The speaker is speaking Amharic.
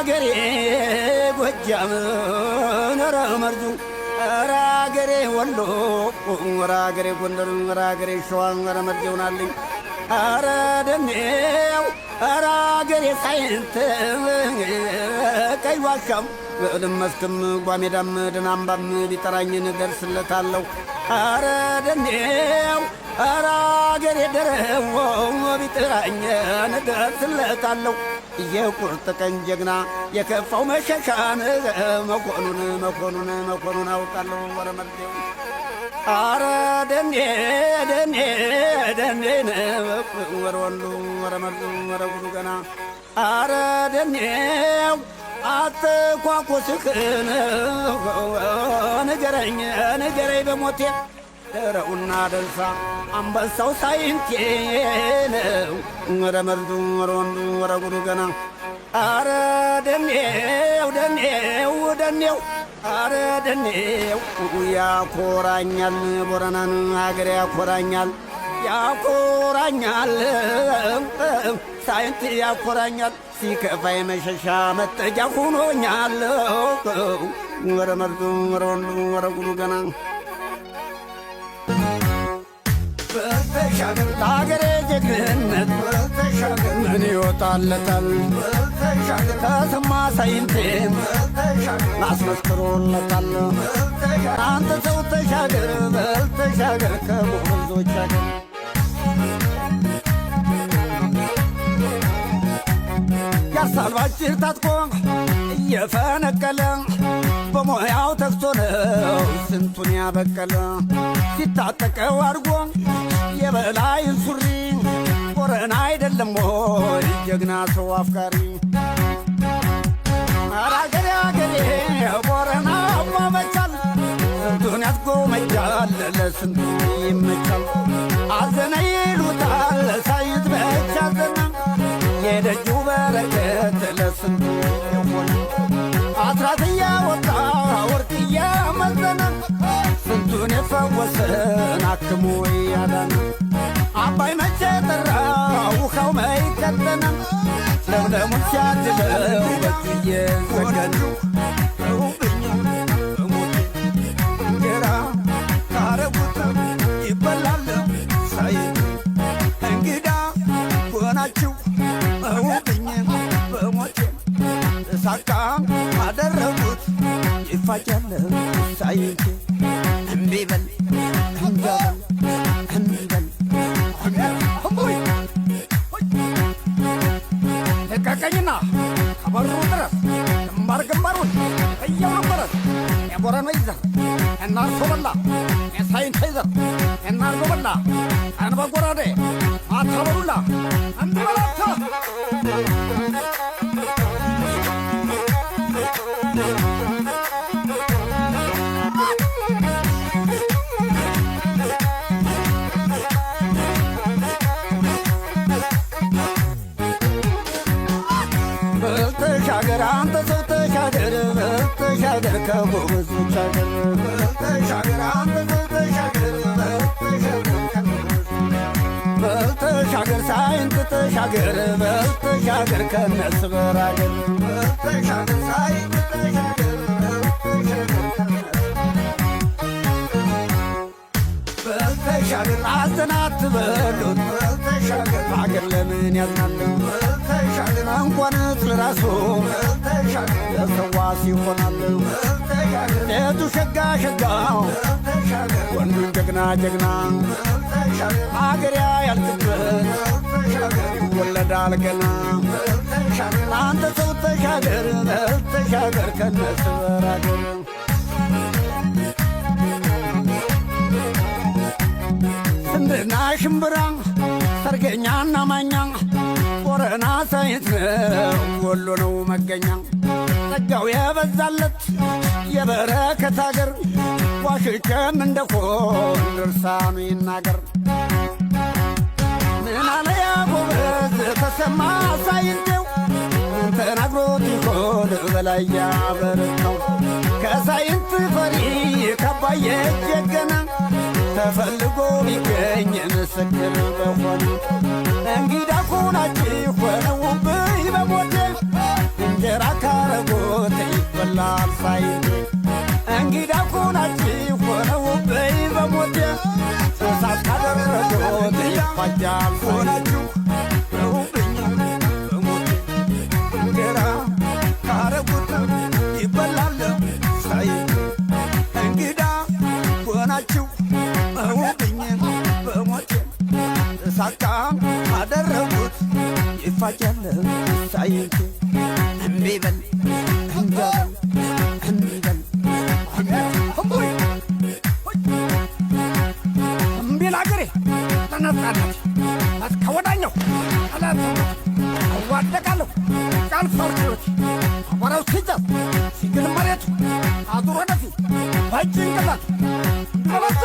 አገሬ ጎጃም ኧረ መርዙ ኧረ አገሬ ወሎ ኧረ አገሬ ጎንደር ኧረ አገሬ ሸዋ ኧረ መርዝ ይሆናልኝ ኧረ ደሜው ኧረ አገሬ ሳይንት ቀይ ዋሻም ልመስክም ጓሜዳም ድናምባም ቢጠራኝን ደርስለታለሁ ኧረ ደሜው ኧረ አገሬ ደረዎ ቢጠራኝን ደርስለታለሁ የቁርጥ ቀን ጀግና የከፋው መሸሻን መኮኑን አውቃለሁ ወረ መርዴው ኧረ ደኔ ወረ ወንዱ ወረ መርዱ ወረ ጉዱ ገና ኧረ ደኔው አትኳኩስክን ንገረኝ በሞቴ ደረውና ደንሳ አንበሳው ሳይንቴን ወረ መርዱ ወረ ወንዱ ወረ ጉዱ ገና ኧረ ደኔው ኧረ ደኔው ያኮራኛል ቦረናን አገሬ ያኮራኛል ሳይንት ያኮራኛል ሲከፋይ መሸሻ መጠጃ ሆኖኛል ወረ መርዱ ወረ ወንዱ ወረ ጉዱ ገና ለአገሬ ጀግንነት ምን ይወጣለታል ተሰማ ሳይንቴም አስመስክሮለታል አንተ ሰው ተሻገር በልተሻገር ከጎበዞች አገር ያርሳል ባጭር ታጥቆ እየፈነቀለ በሞያው ተግቶ ነው ስንቱን ያበቀለ ሲታጠቀው አድርጎ የበላይን ሱሪ ቦረና አይደለም ወይ ጀግና ሰው አፍቃሪ አገሬ ቦረና አባመቻል ስንቱን ያስጎመጃል ለስንቱ ይመቻል አዘነ ይሉታል ሳይንት ብቻ ዘና የደጁ በረከት ለስንቱ የሆነ አስራት እያወጣ ወርቅ እያመዘነ ስንቱን የፈወሰን አክሞ ያዳነ አባይ መቼ ጠራ ውሃው መይቀጠነ ለምለሙን ሲያድለው በትዬ ዘገነ እንጀራ ካረጉት ይበላል ሳይንት እንግዳ ሆናችሁ እውብኝ በሞቴ ሳካ አደረጉት ይፋጃል ሳይንቴ እምቢበል ለቀቀኝና ከበሩ ድረስ ግንባሩን እየወረበረት የቦረና ይዘር እናርሶ በላ የሳይንት ይዘር እናርጎ በላ አንበጎራዴ አታበሉላ እንበላታ ተሻገር አንተ ሰው ተሻገር ከጎበዞች አገር ተሻገር አንተ ሰው ተሻገር ሳይንት ተሻገር ተሻገር ከነስ በራገር ተሻገር ሳይንት ተሻገር ተሻገር አዘናት በሉት ተሻገር አገር ለምን ያዝናል ተሻገር እንኳንስ ለራሱ ለሰዋስ ይሆናል ሌቱ ሸጋው ወንዱን ጀግና አገር ያልክበት ይወለዳል ገና አንተ ሰው ተሻገር ከነስ በራገር ስንዴና ሽምብራ ሰርገኛና ማኛ ቦረና ሳይንት ነው ወሎ ነው መገኛ ጸጋው የበዛለት የበረከት አገር ዋሽቼም እንደሆን ድርሳኑ ይናገር ምን አለ ያ ጎበዝ ተሰማ ሳይንቴው ተናግሮት ይሆን በላይ ያበረታው ከሳይንት ፈሪ ከባየ ጀገና ተፈልጎ ቢገኝ ምስክር በሆነ እንግዳ ኩናችሁ ሆነውብኝ በሞቴ እንጀራ ካረጎት ይበላል ሳይንቴ እንግዳ ኮናችሁ ሆነውብኝ በሞቴ እሳት ካደረጎት ይፋጃል ሆናችሁ ነውብኝ በሞቴ እንጀራ ካረጎት ይበላል ሳይንቴ እንግዳ ኮናችሁ ነውብኝ በሞቴ እሳት ካደረጎት ይፋጃል ሳይንቴ እምቢ በል እንጀራ ቢላገሬ ተነጣጣች አትከወዳኛው አላት አዋደቃለሁ ቃል ፈርጆች አወራው ሲጀብ ሲግል መሬቱ አዙሮ ደፊ ባጭንቅላት ተበዛ